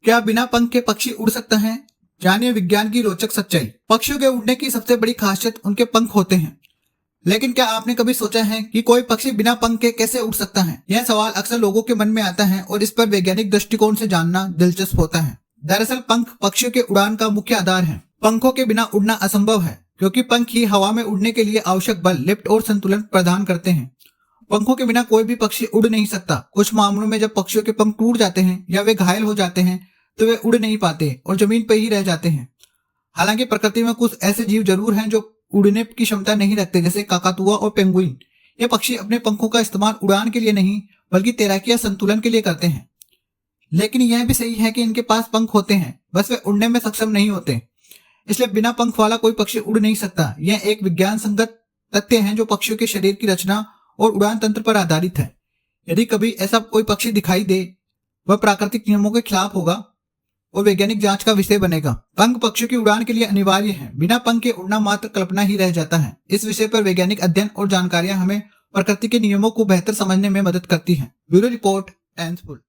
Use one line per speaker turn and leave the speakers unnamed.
क्या बिना पंख के पक्षी उड़ सकते हैं? जानिए विज्ञान की रोचक सच्चाई। पक्षियों के उड़ने की सबसे बड़ी खासियत उनके पंख होते हैं। लेकिन क्या आपने कभी सोचा है कि कोई पक्षी बिना पंख के कैसे उड़ सकता है? यह सवाल अक्सर लोगों के मन में आता है और इस पर वैज्ञानिक दृष्टिकोण से जानना दिलचस्प होता है। दरअसल पंख पक्षियों के उड़ान का मुख्य आधार है। पंखों के बिना उड़ना असंभव है, क्योंकि पंख ही हवा में उड़ने के लिए आवश्यक बल, लिफ्ट और संतुलन प्रदान करते हैं। पंखों के बिना कोई भी पक्षी उड़ नहीं सकता। कुछ मामलों में जब पक्षियों के पंख टूट जाते हैं या वे घायल हो जाते हैं तो वे उड़ नहीं पाते और जमीन पर ही रह जाते हैं। हालांकि प्रकृति में कुछ ऐसे जीव जरूर हैं जो उड़ने की क्षमता नहीं रखते, जैसे काकातुआ और पेंगुइन। ये पक्षी अपने पंखों का इस्तेमाल उड़ान के लिए नहीं बल्कि तैराकी या संतुलन के लिए करते हैं। लेकिन यह भी सही है कि इनके पास पंख होते हैं, बस वे उड़ने में सक्षम नहीं होते। इसलिए बिना पंख वाला कोई पक्षी उड़ नहीं सकता। यह एक विज्ञान संगत तथ्य है जो पक्षियों के शरीर की रचना और उड़ान तंत्र पर आधारित है। यदि कभी ऐसा कोई पक्षी दिखाई दे, वह प्राकृतिक नियमों के खिलाफ होगा और वैज्ञानिक जांच का विषय बनेगा। पंख पक्षियों की उड़ान के लिए अनिवार्य है। बिना पंख के उड़ना मात्र कल्पना ही रह जाता है। इस विषय पर वैज्ञानिक अध्ययन और जानकारियां हमें प्रकृति के नियमों को बेहतर समझने में मदद करती हैं। Bureau report, एंसफुल।